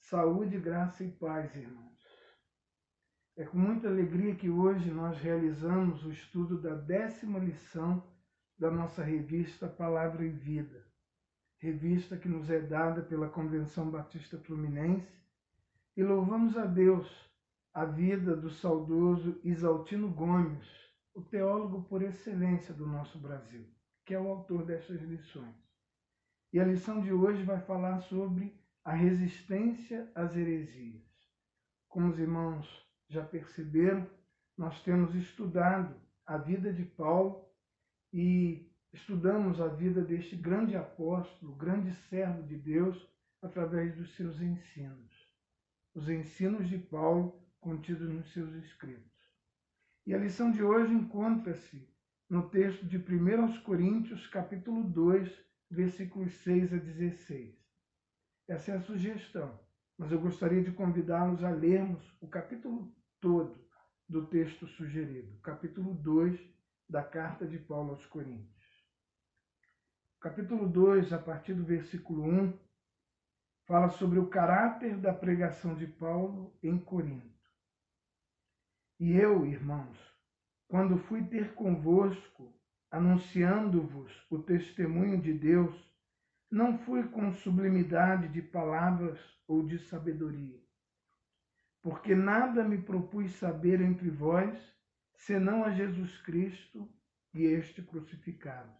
Saúde, graça e paz, irmãos. É com muita alegria que hoje nós realizamos o estudo da 10ª lição da nossa revista Palavra e Vida, revista que nos é dada pela Convenção Batista Fluminense, e louvamos a Deus a vida do saudoso Isaltino Gomes, o teólogo por excelência do nosso Brasil, que é o autor destas lições. E a lição de hoje vai falar sobre a resistência às heresias. Como os irmãos já perceberam, nós temos estudado a vida de Paulo e estudamos a vida deste grande apóstolo, grande servo de Deus, através dos seus ensinos. Os ensinos de Paulo contidos nos seus escritos. E a lição de hoje encontra-se no texto de 1 Coríntios, capítulo 2, versículos 6 a 16. Essa é a sugestão, mas eu gostaria de convidá-los a lermos o capítulo todo do texto sugerido, capítulo 2 da carta de Paulo aos Coríntios. Capítulo 2, a partir do versículo 1, fala sobre o caráter da pregação de Paulo em Corinto. E eu, irmãos, quando fui ter convosco, anunciando-vos o testemunho de Deus, não fui com sublimidade de palavras ou de sabedoria, porque nada me propus saber entre vós, senão a Jesus Cristo e este crucificado.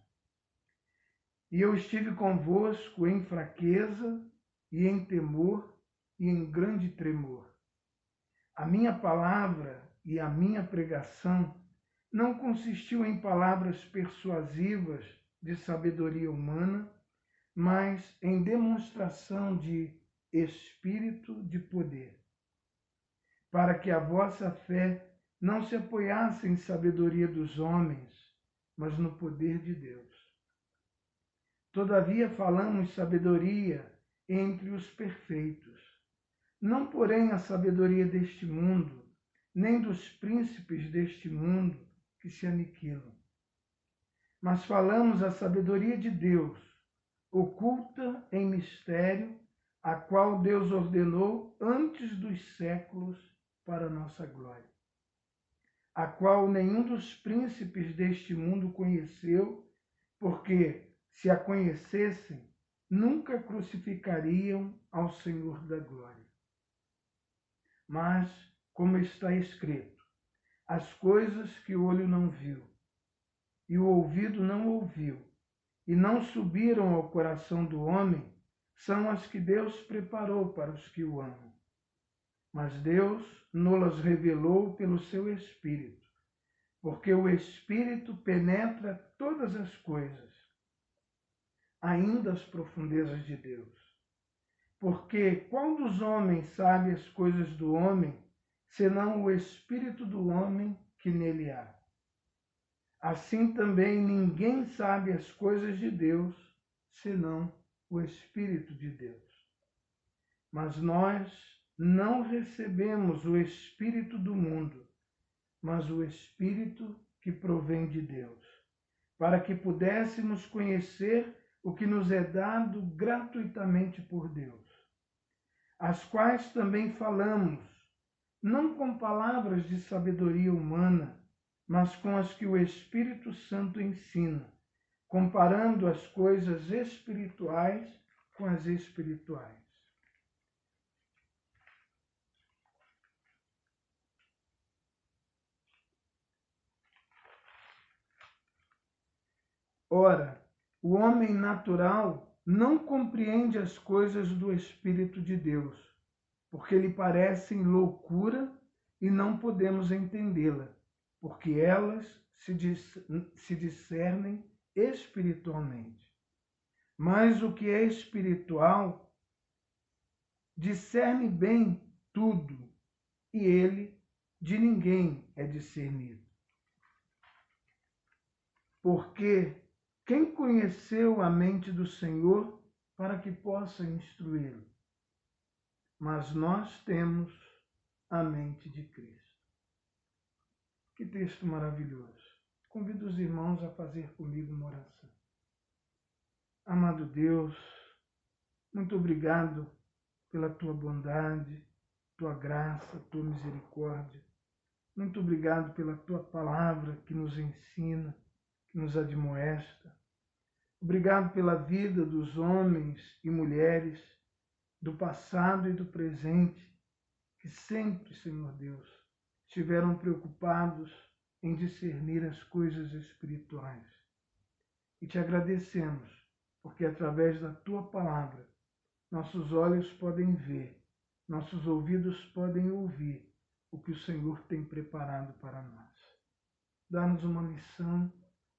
E eu estive convosco em fraqueza e em temor e em grande tremor. A minha palavra e a minha pregação não consistiu em palavras persuasivas de sabedoria humana, mas em demonstração de espírito de poder, para que a vossa fé não se apoiasse em sabedoria dos homens, mas no poder de Deus. Todavia falamos sabedoria entre os perfeitos, não porém a sabedoria deste mundo, nem dos príncipes deste mundo que se aniquilam, mas falamos a sabedoria de Deus, oculta em mistério, a qual Deus ordenou antes dos séculos para nossa glória, a qual nenhum dos príncipes deste mundo conheceu, porque, se a conhecessem, nunca crucificariam ao Senhor da glória. Mas, como está escrito, as coisas que o olho não viu, e o ouvido não ouviu, e não subiram ao coração do homem, são as que Deus preparou para os que o amam. Mas Deus nos revelou pelo seu Espírito, porque o Espírito penetra todas as coisas, ainda as profundezas de Deus. Porque qual dos homens sabe as coisas do homem, senão o Espírito do homem que nele há? Assim também ninguém sabe as coisas de Deus, senão o Espírito de Deus. Mas nós não recebemos o Espírito do mundo, mas o Espírito que provém de Deus, para que pudéssemos conhecer o que nos é dado gratuitamente por Deus, as quais também falamos, não com palavras de sabedoria humana, mas com as que o Espírito Santo ensina, comparando as coisas espirituais com as espirituais. Ora, o homem natural não compreende as coisas do Espírito de Deus, porque lhe parecem loucura e não podemos entendê-la, porque elas se discernem espiritualmente. Mas o que é espiritual discerne bem tudo, e ele de ninguém é discernido. Porque quem conheceu a mente do Senhor para que possa instruí-lo? Mas nós temos a mente de Cristo. Que texto maravilhoso. Convido os irmãos a fazer comigo uma oração. Amado Deus, muito obrigado pela tua bondade, tua graça, tua misericórdia. Muito obrigado pela tua palavra que nos ensina, que nos admoesta. Obrigado pela vida dos homens e mulheres do passado e do presente, que sempre, Senhor Deus, estiveram preocupados em discernir as coisas espirituais. E te agradecemos, porque através da tua palavra, nossos olhos podem ver, nossos ouvidos podem ouvir o que o Senhor tem preparado para nós. Dá-nos uma lição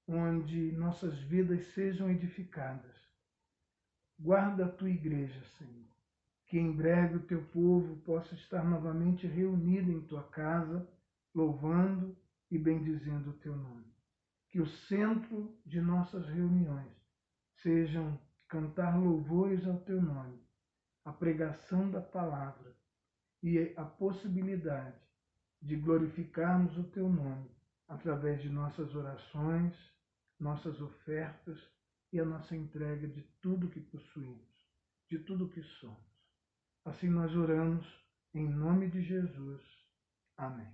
onde nossas vidas sejam edificadas. Guarda a tua igreja, Senhor, que em breve o teu povo possa estar novamente reunido em tua casa, louvando e bendizendo o teu nome. Que o centro de nossas reuniões sejam cantar louvores ao teu nome, a pregação da palavra e a possibilidade de glorificarmos o teu nome através de nossas orações, nossas ofertas e a nossa entrega de tudo que possuímos, de tudo que somos. Assim nós oramos em nome de Jesus. Amém.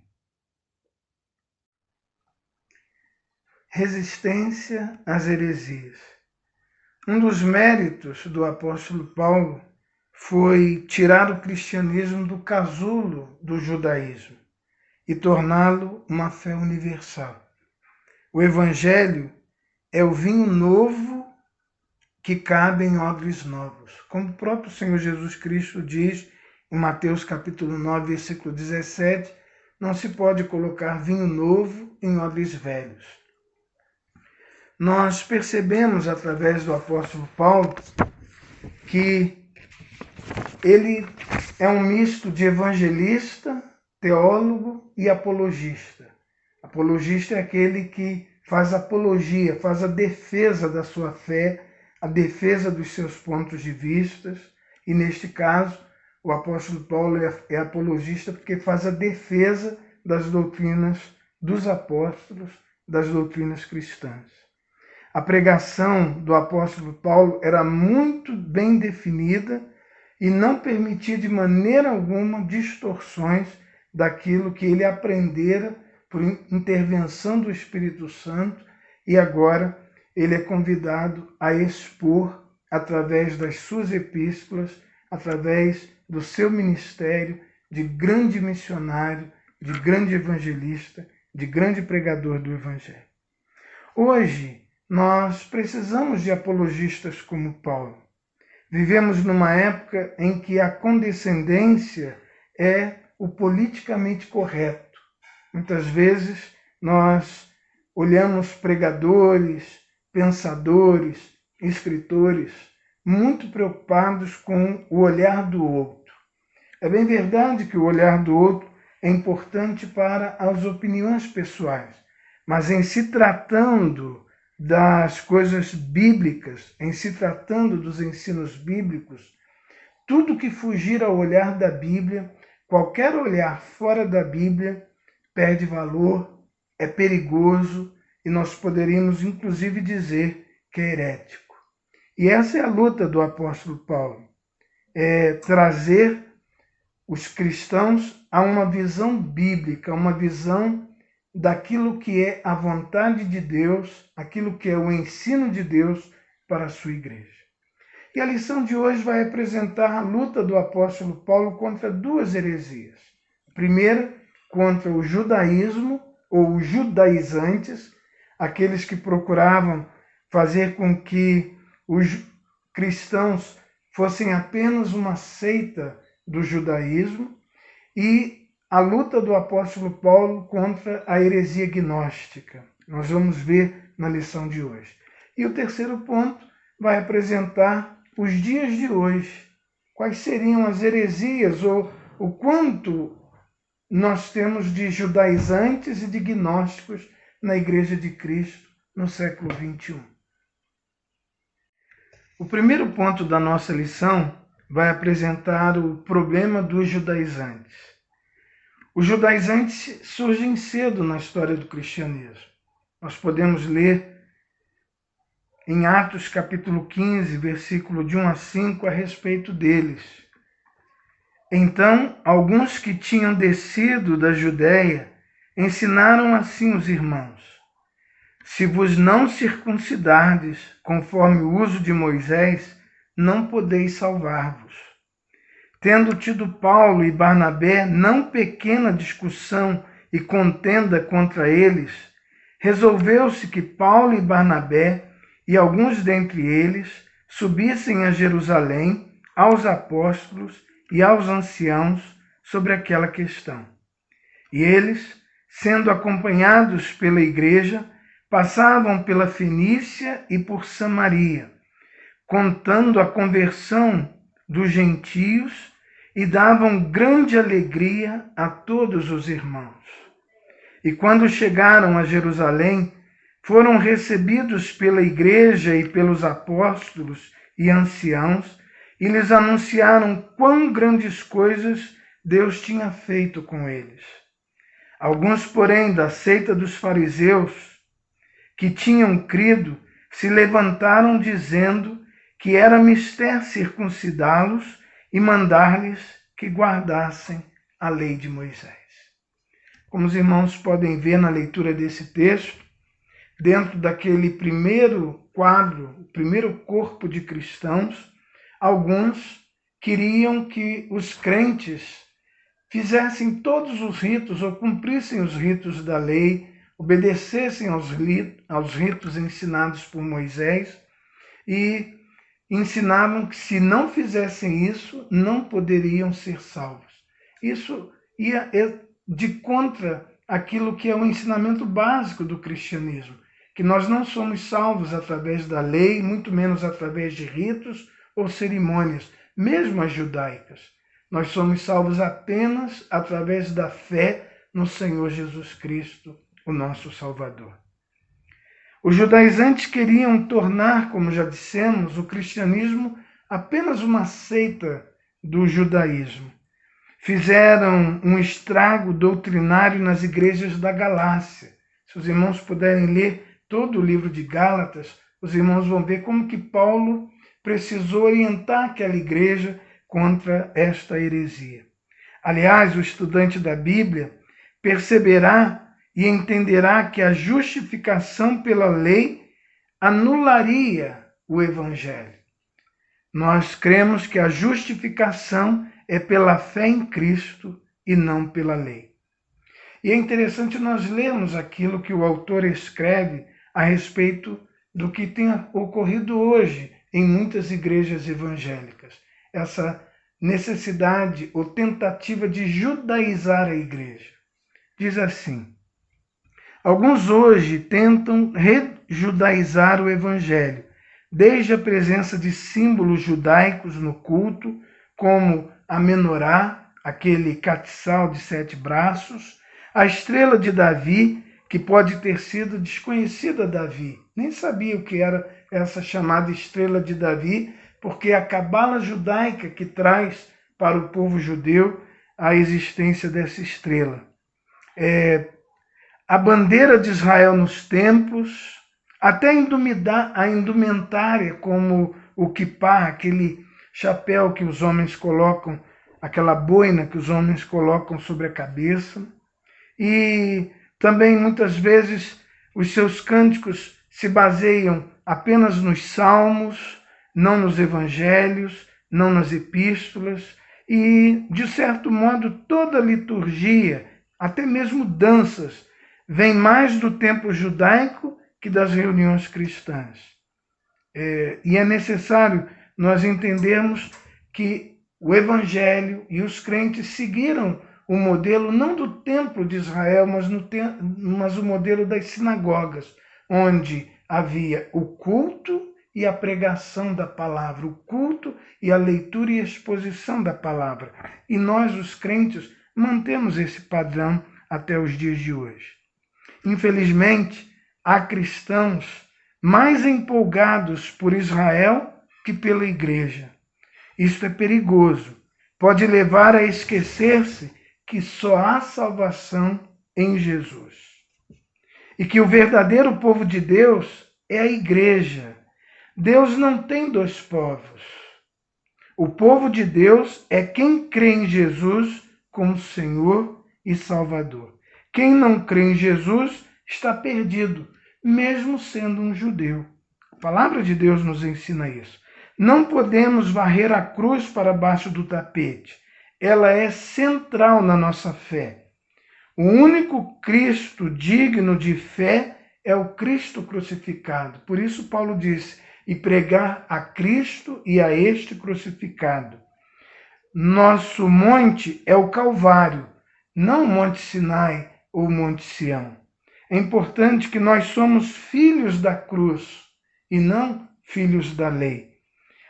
Resistência às heresias. Um dos méritos do apóstolo Paulo foi tirar o cristianismo do casulo do judaísmo e torná-lo uma fé universal. O evangelho é o vinho novo que cabe em odres novos. Como o próprio Senhor Jesus Cristo diz em Mateus capítulo 9, versículo 17, não se pode colocar vinho novo em odres velhos. Nós percebemos através do apóstolo Paulo que ele é um misto de evangelista, teólogo e apologista. Apologista é aquele que faz apologia, faz a defesa da sua fé, a defesa dos seus pontos de vista, e neste caso o apóstolo Paulo é apologista porque faz a defesa das doutrinas dos apóstolos, das doutrinas cristãs. A pregação do apóstolo Paulo era muito bem definida e não permitia de maneira alguma distorções daquilo que ele aprendera por intervenção do Espírito Santo, e agora ele é convidado a expor através das suas epístolas, através do seu ministério de grande missionário, de grande evangelista, de grande pregador do Evangelho. Hoje, nós precisamos de apologistas como Paulo. Vivemos numa época em que a condescendência é o politicamente correto. Muitas vezes nós olhamos pregadores, pensadores, escritores muito preocupados com o olhar do outro. É bem verdade que o olhar do outro é importante para as opiniões pessoais, mas em se tratando das coisas bíblicas, em se tratando dos ensinos bíblicos, tudo que fugir ao olhar da Bíblia, qualquer olhar fora da Bíblia, perde valor, é perigoso e nós poderíamos inclusive dizer que é herético. E essa é a luta do apóstolo Paulo, é trazer os cristãos a uma visão bíblica, uma visão daquilo que é a vontade de Deus, aquilo que é o ensino de Deus para a sua igreja. E a lição de hoje vai apresentar a luta do apóstolo Paulo contra duas heresias. A primeira, contra o judaísmo, ou os judaizantes, aqueles que procuravam fazer com que os cristãos fossem apenas uma seita do judaísmo, e a luta do apóstolo Paulo contra a heresia gnóstica. Nós vamos ver na lição de hoje. E o terceiro ponto vai apresentar os dias de hoje. Quais seriam as heresias ou o quanto nós temos de judaizantes e de gnósticos na Igreja de Cristo no século XXI. O primeiro ponto da nossa lição vai apresentar o problema dos judaizantes. Os judaizantes surgem cedo na história do cristianismo. Nós podemos ler em Atos capítulo 15, versículo de 1 a 5, a respeito deles. Então, alguns que tinham descido da Judéia ensinaram assim os irmãos: se vos não circuncidardes, conforme o uso de Moisés, não podeis salvar-vos. Tendo tido Paulo e Barnabé não pequena discussão e contenda contra eles, resolveu-se que Paulo e Barnabé e alguns dentre eles subissem a Jerusalém aos apóstolos e aos anciãos sobre aquela questão. E eles, sendo acompanhados pela igreja, passavam pela Fenícia e por Samaria, contando a conversão dos gentios e davam grande alegria a todos os irmãos. E quando chegaram a Jerusalém, foram recebidos pela igreja e pelos apóstolos e anciãos, e lhes anunciaram quão grandes coisas Deus tinha feito com eles. Alguns, porém, da seita dos fariseus, que tinham crido, se levantaram dizendo que era mister circuncidá-los e mandar-lhes que guardassem a lei de Moisés. Como os irmãos podem ver na leitura desse texto, dentro daquele primeiro quadro, o primeiro corpo de cristãos, alguns queriam que os crentes fizessem todos os ritos ou cumprissem os ritos da lei, obedecessem aos ritos ensinados por Moisés e ensinavam que se não fizessem isso, não poderiam ser salvos. Isso ia de contra aquilo que é o ensinamento básico do cristianismo, que nós não somos salvos através da lei, muito menos através de ritos ou cerimônias, mesmo as judaicas. Nós somos salvos apenas através da fé no Senhor Jesus Cristo, o nosso Salvador. Os judaizantes queriam tornar, como já dissemos, o cristianismo apenas uma seita do judaísmo. Fizeram um estrago doutrinário nas igrejas da Galácia. Se os irmãos puderem ler todo o livro de Gálatas, os irmãos vão ver como que Paulo precisou orientar aquela igreja contra esta heresia. Aliás, o estudante da Bíblia perceberá e entenderá que a justificação pela lei anularia o Evangelho. Nós cremos que a justificação é pela fé em Cristo e não pela lei. E é interessante nós lermos aquilo que o autor escreve a respeito do que tem ocorrido hoje em muitas igrejas evangélicas. Essa necessidade ou tentativa de judaizar a igreja. Diz assim: alguns hoje tentam rejudaizar o evangelho, desde a presença de símbolos judaicos no culto, como a menorá, aquele castiçal de 7 braços, a estrela de Davi, que pode ter sido desconhecida a Davi. Nem sabia o que era essa chamada estrela de Davi, porque é a cabala judaica que traz para o povo judeu a existência dessa estrela. A bandeira de Israel nos templos, até a indumentária, como o quipá, aquele chapéu que os homens colocam, aquela boina que os homens colocam sobre a cabeça. E também, muitas vezes, os seus cânticos se baseiam apenas nos salmos, não nos evangelhos, não nas epístolas, e, de certo modo, toda a liturgia, até mesmo danças, vem mais do tempo judaico que das reuniões cristãs. E é necessário nós entendermos que o Evangelho e os crentes seguiram o modelo não do templo de Israel, mas o modelo das sinagogas, onde havia o culto e a pregação da palavra, o culto e a leitura e exposição da palavra. E nós, os crentes, mantemos esse padrão até os dias de hoje. Infelizmente, há cristãos mais empolgados por Israel que pela igreja. Isto é perigoso. Pode levar a esquecer-se que só há salvação em Jesus. E que o verdadeiro povo de Deus é a igreja. Deus não tem 2 povos. O povo de Deus é quem crê em Jesus como Senhor e Salvador. Quem não crê em Jesus está perdido, mesmo sendo um judeu. A palavra de Deus nos ensina isso. Não podemos varrer a cruz para baixo do tapete. Ela é central na nossa fé. O único Cristo digno de fé é o Cristo crucificado. Por isso Paulo disse, e pregar a Cristo e a este crucificado. Nosso monte é o Calvário, não o Monte Sinai ou o Monte Sião. É importante que nós somos filhos da cruz e não filhos da lei.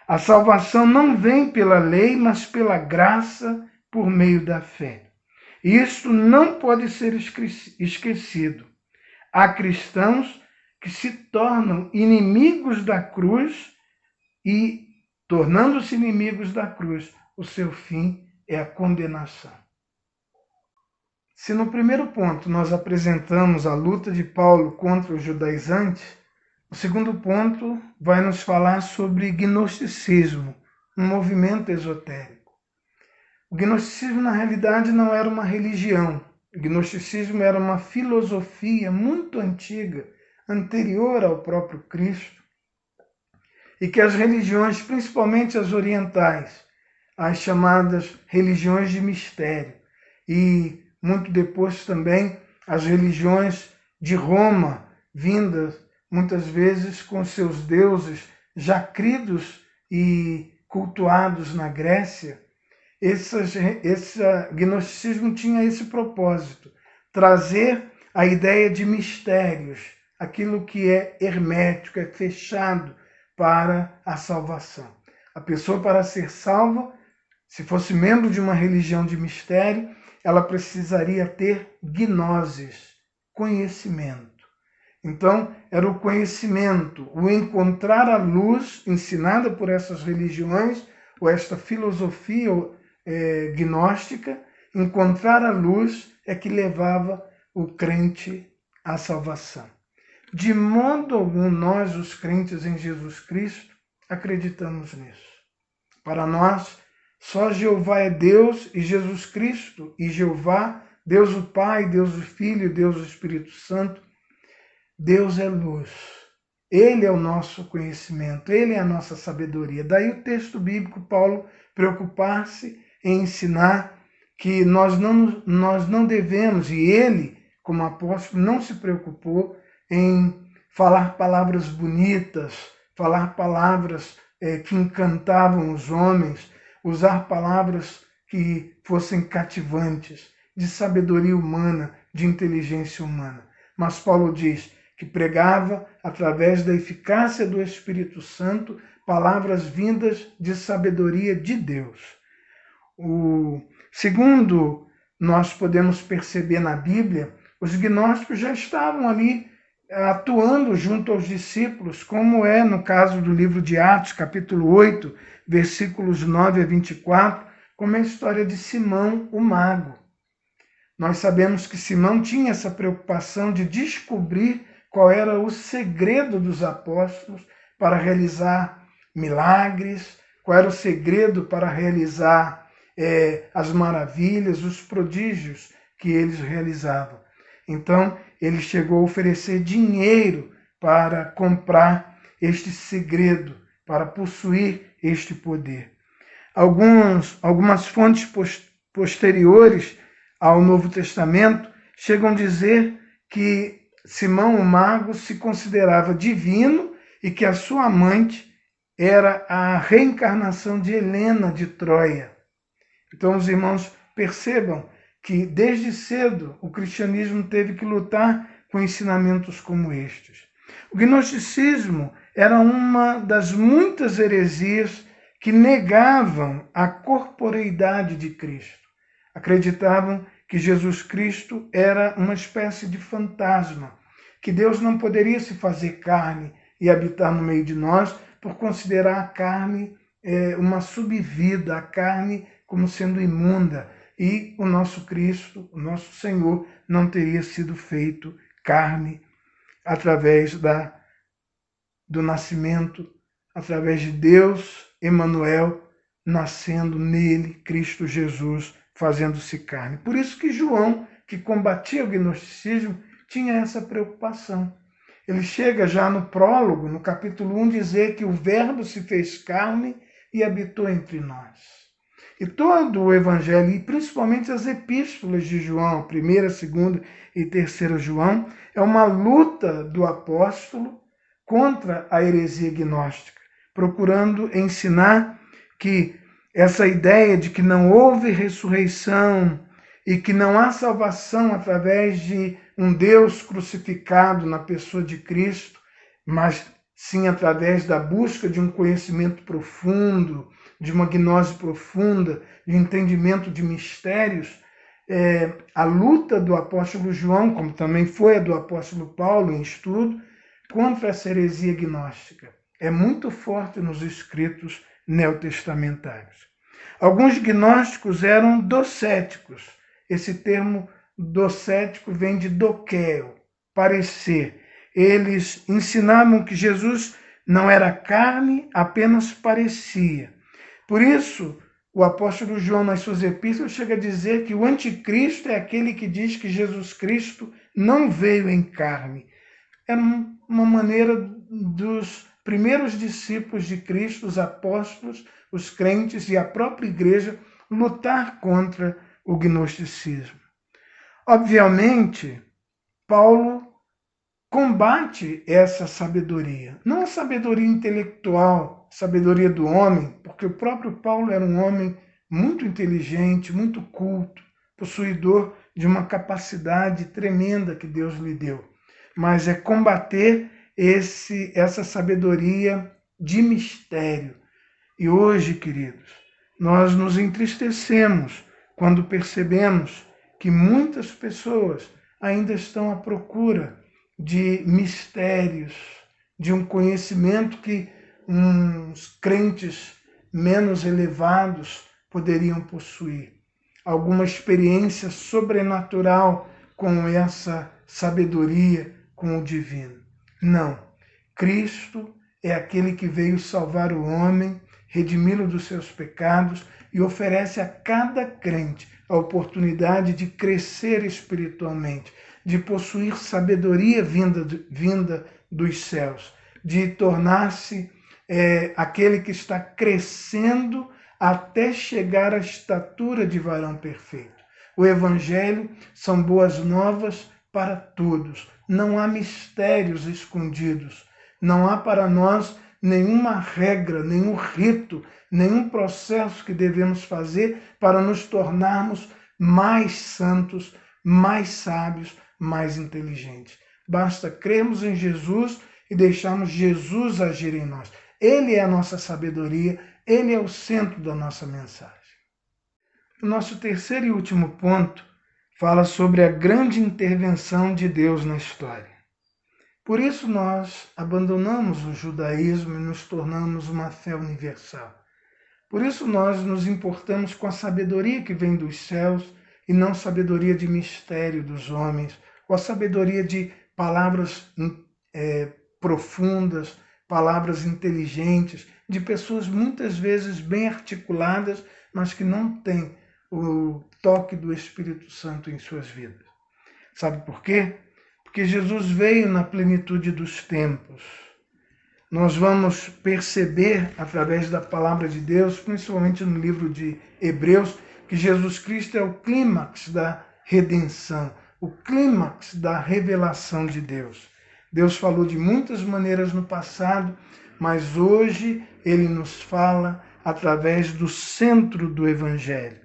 A salvação não vem pela lei, mas pela graça por meio da fé. E isto não pode ser esquecido. Há cristãos que se tornam inimigos da cruz e, tornando-se inimigos da cruz, o seu fim é a condenação. Se no primeiro ponto nós apresentamos a luta de Paulo contra os judaizantes, o segundo ponto vai nos falar sobre gnosticismo, um movimento esotérico. O gnosticismo, na realidade, não era uma religião. O gnosticismo era uma filosofia muito antiga, anterior ao próprio Cristo, e que as religiões, principalmente as orientais, as chamadas religiões de mistério, e muito depois também as religiões de Roma, vindas muitas vezes com seus deuses já cridos e cultuados na Grécia, esse gnosticismo tinha esse propósito, trazer a ideia de mistérios, aquilo que é hermético, é fechado para a salvação. A pessoa, para ser salva, se fosse membro de uma religião de mistério, ela precisaria ter gnoses, conhecimento. Então, era o conhecimento, o encontrar a luz ensinada por essas religiões, ou esta filosofia gnóstica, encontrar a luz é que levava o crente à salvação. De modo algum, nós, os crentes em Jesus Cristo, acreditamos nisso. Para nós, só Jeová é Deus e Jesus Cristo, e Jeová, Deus o Pai, Deus o Filho, Deus o Espírito Santo, Deus é luz. Ele é o nosso conhecimento, ele é a nossa sabedoria. Daí o texto bíblico, Paulo preocupar-se em ensinar que nós não devemos, e ele, como apóstolo, não se preocupou em falar palavras bonitas, falar palavras que encantavam os homens, usar palavras que fossem cativantes, de sabedoria humana, de inteligência humana. Mas Paulo diz que pregava, através da eficácia do Espírito Santo, palavras vindas de sabedoria de Deus. Segundo nós podemos perceber na Bíblia, os gnósticos já estavam ali atuando junto aos discípulos, como é no caso do livro de Atos, capítulo 8, versículos 9 a 24, como é a história de Simão, o mago. Nós sabemos que Simão tinha essa preocupação de descobrir qual era o segredo dos apóstolos para realizar milagres, qual era o segredo para realizar as maravilhas, os prodígios que eles realizavam. Então, ele chegou a oferecer dinheiro para comprar este segredo, para possuir este poder. Algumas fontes posteriores ao Novo Testamento chegam a dizer que Simão o Mago se considerava divino e que a sua amante era a reencarnação de Helena de Troia. Então, os irmãos percebam que desde cedo o cristianismo teve que lutar com ensinamentos como estes. O gnosticismo era uma das muitas heresias que negavam a corporeidade de Cristo. Acreditavam que Jesus Cristo era uma espécie de fantasma, que Deus não poderia se fazer carne e habitar no meio de nós por considerar a carne uma subvida, a carne como sendo imunda, e o nosso Cristo, o nosso Senhor, não teria sido feito carne através do nascimento, através de Deus, Emanuel, nascendo nele, Cristo Jesus, fazendo-se carne. Por isso que João, que combatia o gnosticismo, tinha essa preocupação. Ele chega já no prólogo, no capítulo 1, dizer que o Verbo se fez carne e habitou entre nós. E todo o Evangelho, e principalmente as epístolas de João, 1ª, 2ª e 3ª João, é uma luta do apóstolo contra a heresia gnóstica, procurando ensinar que essa ideia de que não houve ressurreição e que não há salvação através de um Deus crucificado na pessoa de Cristo, mas sim através da busca de um conhecimento profundo, de uma gnose profunda, de entendimento de mistérios, a luta do apóstolo João, como também foi a do apóstolo Paulo em estudo, contra essa heresia gnóstica. É muito forte nos escritos neotestamentários. Alguns gnósticos eram docéticos. Esse termo docético vem de doqueo, parecer. Eles ensinavam que Jesus não era carne, apenas parecia. Por isso, o apóstolo João, nas suas epístolas, chega a dizer que o anticristo é aquele que diz que Jesus Cristo não veio em carne. Era uma maneira dos primeiros discípulos de Cristo, os apóstolos, os crentes e a própria igreja lutar contra o gnosticismo. Obviamente, Paulo combate essa sabedoria. Não a sabedoria intelectual, sabedoria do homem, porque o próprio Paulo era um homem muito inteligente, muito culto, possuidor de uma capacidade tremenda que Deus lhe deu. Mas é combater essa sabedoria de mistério. E hoje, queridos, nós nos entristecemos quando percebemos que muitas pessoas ainda estão à procura de mistérios, de um conhecimento que uns crentes menos elevados poderiam possuir. Alguma experiência sobrenatural com essa sabedoria, com o divino. Não. Cristo é aquele que veio salvar o homem, redimi-lo dos seus pecados e oferece a cada crente a oportunidade de crescer espiritualmente, de possuir sabedoria vinda dos céus, de tornar-se aquele que está crescendo até chegar à estatura de varão perfeito. O Evangelho são boas novas para todos. Não há mistérios escondidos. Não há para nós nenhuma regra, nenhum rito, nenhum processo que devemos fazer para nos tornarmos mais santos, mais sábios, mais inteligentes. Basta crermos em Jesus e deixarmos Jesus agir em nós. Ele é a nossa sabedoria, ele é o centro da nossa mensagem. O nosso terceiro e último ponto fala sobre a grande intervenção de Deus na história. Por isso nós abandonamos o judaísmo e nos tornamos uma fé universal. Por isso nós nos importamos com a sabedoria que vem dos céus e não sabedoria de mistério dos homens, ou a sabedoria de palavras profundas, palavras inteligentes, de pessoas muitas vezes bem articuladas, mas que não têm o toque do Espírito Santo em suas vidas. Sabe por quê? Porque Jesus veio na plenitude dos tempos. Nós vamos perceber, através da palavra de Deus, principalmente no livro de Hebreus, que Jesus Cristo é o clímax da redenção, o clímax da revelação de Deus. Deus falou de muitas maneiras no passado, mas hoje ele nos fala através do centro do Evangelho.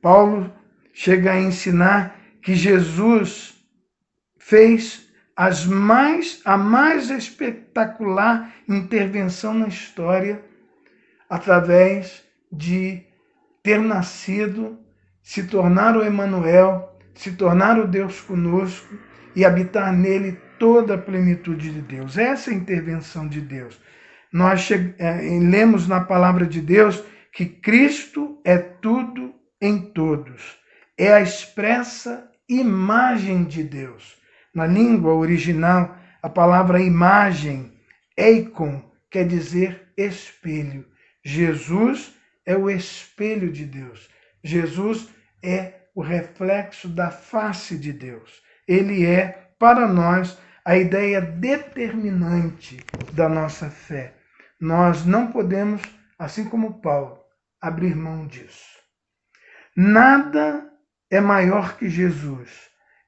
Paulo chega a ensinar que Jesus fez a mais espetacular intervenção na história através de ter nascido, se tornar o Emanuel, se tornar o Deus conosco e habitar nele toda a plenitude de Deus. Essa é a intervenção de Deus. Nós lemos na palavra de Deus que Cristo é tudo em todos. É a expressa imagem de Deus. Na língua original, a palavra imagem, eikon, quer dizer espelho. Jesus é o espelho de Deus. Jesus é o reflexo da face de Deus. Ele é, para nós, a ideia determinante da nossa fé. Nós não podemos, assim como Paulo, abrir mão disso. Nada é maior que Jesus.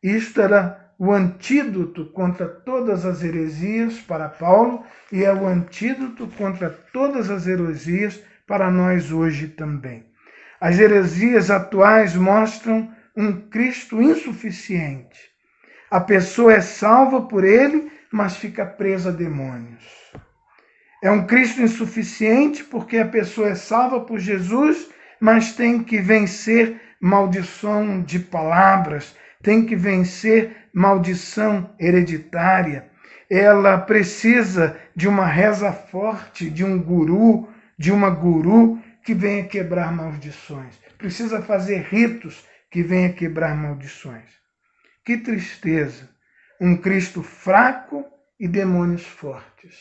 Isto era o antídoto contra todas as heresias para Paulo e é o antídoto contra todas as heresias para nós hoje também. As heresias atuais mostram um Cristo insuficiente. A pessoa é salva por ele, mas fica presa a demônios. É um Cristo insuficiente porque a pessoa é salva por Jesus, mas tem que vencer maldição de palavras, tem que vencer maldição hereditária. Ela precisa de uma reza forte, de um guru, de uma guru que venha quebrar maldições. Precisa fazer ritos que venha quebrar maldições. Que tristeza! Um Cristo fraco e demônios fortes.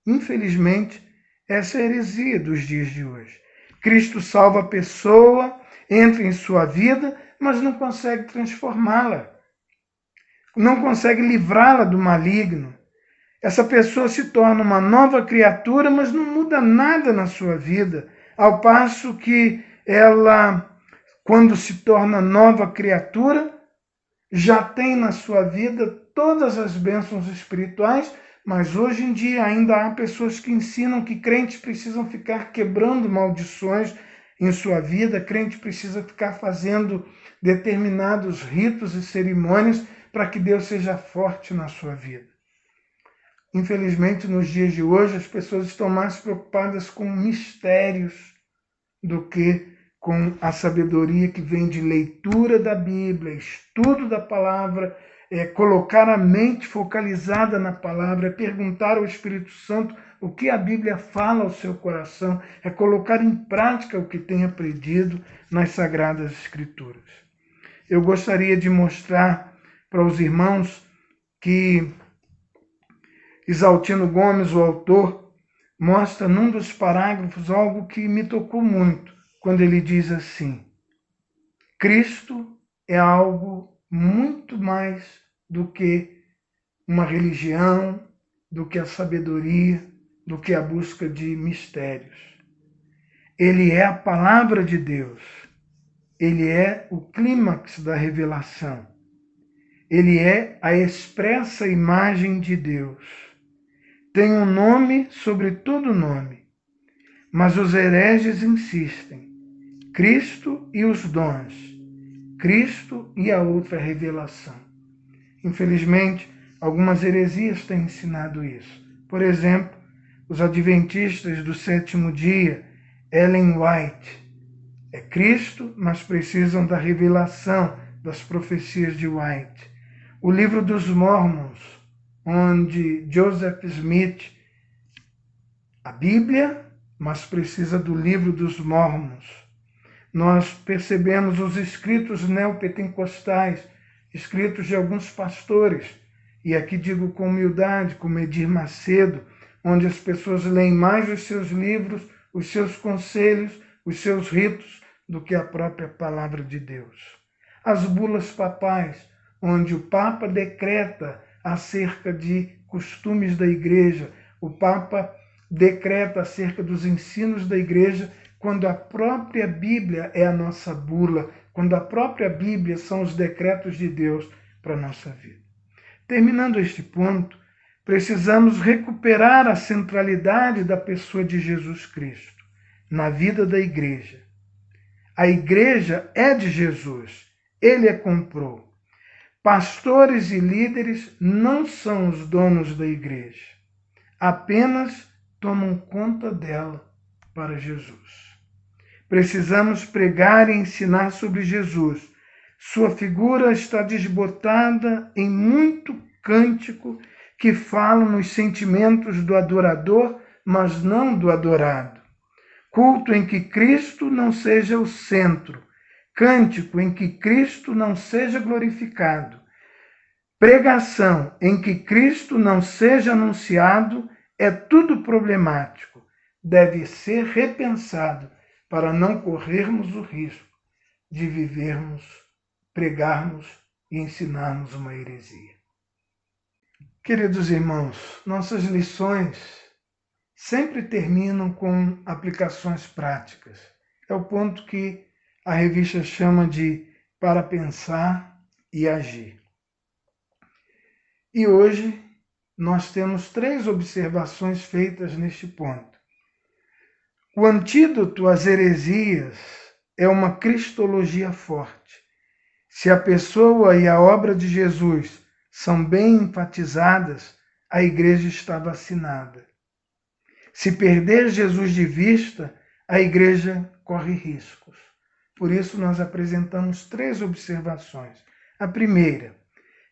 Infelizmente, essa é a heresia dos dias de hoje. Cristo salva a pessoa, entra em sua vida, mas não consegue transformá-la. Não consegue livrá-la do maligno. Essa pessoa se torna uma nova criatura, mas não muda nada na sua vida. Ao passo que ela, quando se torna nova criatura, já tem na sua vida todas as bênçãos espirituais, mas hoje em dia ainda há pessoas que ensinam que crentes precisam ficar quebrando maldições em sua vida, crente precisa ficar fazendo determinados ritos e cerimônias para que Deus seja forte na sua vida. Infelizmente, nos dias de hoje, as pessoas estão mais preocupadas com mistérios do que com a sabedoria que vem de leitura da Bíblia, estudo da palavra, colocar a mente focalizada na palavra, perguntar ao Espírito Santo o que a Bíblia fala ao seu coração, é colocar em prática o que tem aprendido nas Sagradas Escrituras. Eu gostaria de mostrar para os irmãos que Isaltino Gomes, o autor, mostra num dos parágrafos algo que me tocou muito, quando ele diz assim: Cristo é algo muito mais do que uma religião, do que a sabedoria, do que a busca de mistérios. Ele é a palavra de Deus. Ele é o clímax da revelação. Ele é a expressa imagem de Deus. Tem um nome sobre todo nome, mas os hereges insistem. Cristo e os dons, Cristo e a outra revelação. Infelizmente, algumas heresias têm ensinado isso. Por exemplo, os adventistas do sétimo dia, Ellen White, é Cristo, mas precisam da revelação das profecias de White. O livro dos Mormons, onde Joseph Smith, a Bíblia, mas precisa do livro dos Mormons. Nós percebemos os escritos neopentecostais, escritos de alguns pastores, e aqui digo com humildade, como Edir Macedo, onde as pessoas leem mais os seus livros, os seus conselhos, os seus ritos, do que a própria palavra de Deus. As bulas papais, onde o Papa decreta acerca de costumes da igreja, o Papa decreta acerca dos ensinos da igreja, quando a própria Bíblia é a nossa bula, quando a própria Bíblia são os decretos de Deus para a nossa vida. Terminando este ponto, precisamos recuperar a centralidade da pessoa de Jesus Cristo na vida da igreja. A igreja é de Jesus, ele a comprou. Pastores e líderes não são os donos da igreja, apenas tomam conta dela para Jesus. Precisamos pregar e ensinar sobre Jesus. Sua figura está desbotada em muito cântico que falam nos sentimentos do adorador, mas não do adorado. Culto em que Cristo não seja o centro. Cântico em que Cristo não seja glorificado. Pregação em que Cristo não seja anunciado é tudo problemático. Deve ser repensado para não corrermos o risco de vivermos, pregarmos e ensinarmos uma heresia. Queridos irmãos, nossas lições sempre terminam com aplicações práticas. É o ponto que a revista chama de para pensar e agir. E hoje nós temos 3 observações feitas neste ponto. O antídoto às heresias é uma cristologia forte. Se a pessoa e a obra de Jesus são bem enfatizadas, a igreja está vacinada. Se perder Jesus de vista, a igreja corre riscos. Por isso, nós apresentamos 3 observações. A primeira,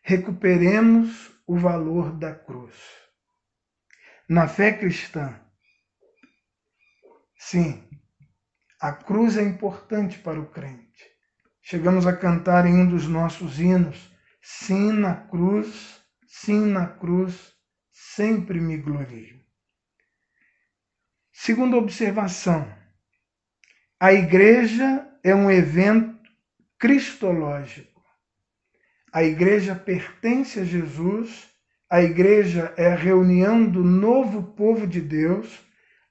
recuperemos o valor da cruz. Na fé cristã, sim, a cruz é importante para o crente. Chegamos a cantar em um dos nossos hinos, sim na cruz, sempre me glorio. Segunda observação, a igreja é um evento cristológico. A igreja pertence a Jesus, a igreja é a reunião do novo povo de Deus,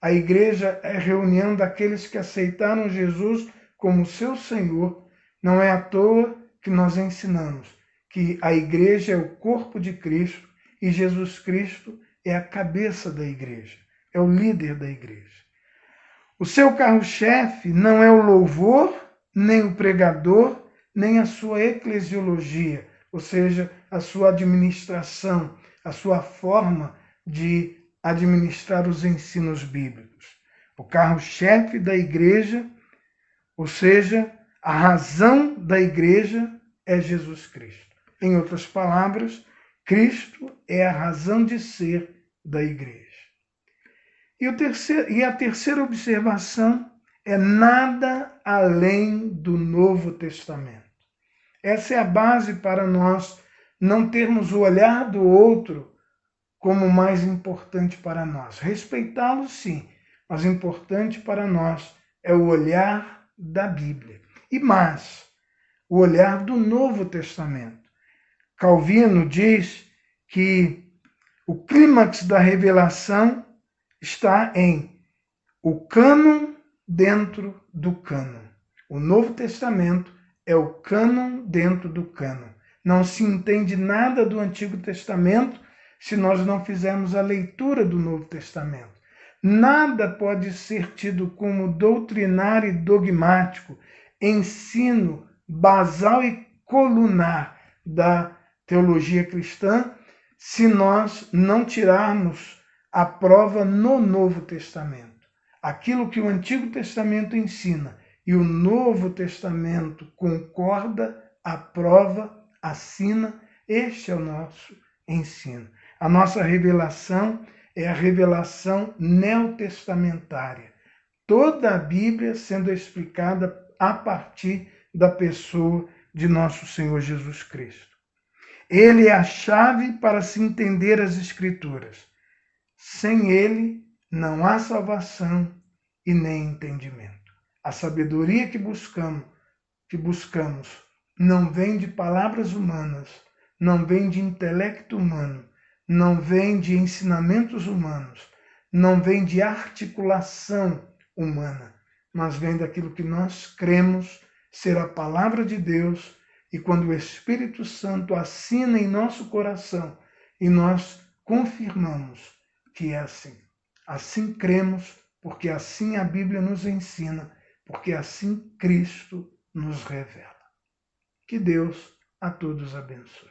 a igreja é a reunião daqueles que aceitaram Jesus como seu Senhor. Não é à toa que nós ensinamos que a igreja é o corpo de Cristo e Jesus Cristo é a cabeça da igreja, é o líder da igreja. O seu carro-chefe não é o louvor, nem o pregador, nem a sua eclesiologia, ou seja, a sua administração, a sua forma de administrar os ensinos bíblicos. O carro-chefe da igreja, ou seja, a razão da igreja é Jesus Cristo. Em outras palavras, Cristo é a razão de ser da igreja. E a terceira observação é nada além do Novo Testamento. Essa é a base para nós não termos o olhar do outro como mais importante para nós. Respeitá-lo, sim, mas importante para nós é o olhar da Bíblia. E mais, o olhar do Novo Testamento. Calvino diz que o clímax da revelação está em o cânon dentro do cânon. O Novo Testamento é o cânon dentro do cânon. Não se entende nada do Antigo Testamento se nós não fizermos a leitura do Novo Testamento. Nada pode ser tido como doutrinário e dogmático, ensino basal e colunar da teologia cristã, se nós não tirarmos a prova no Novo Testamento. Aquilo que o Antigo Testamento ensina e o Novo Testamento concorda, aprova, assina, este é o nosso ensino. A nossa revelação é a revelação neotestamentária. Toda a Bíblia sendo explicada a partir da pessoa de nosso Senhor Jesus Cristo. Ele é a chave para se entender as Escrituras. Sem ele, não há salvação e nem entendimento. A sabedoria que buscamos não vem de palavras humanas, não vem de intelecto humano, não vem de ensinamentos humanos, não vem de articulação humana, mas vem daquilo que nós cremos ser a palavra de Deus, e quando o Espírito Santo assina em nosso coração e nós confirmamos que é assim. Assim cremos, porque assim a Bíblia nos ensina, porque assim Cristo nos revela. Que Deus a todos abençoe.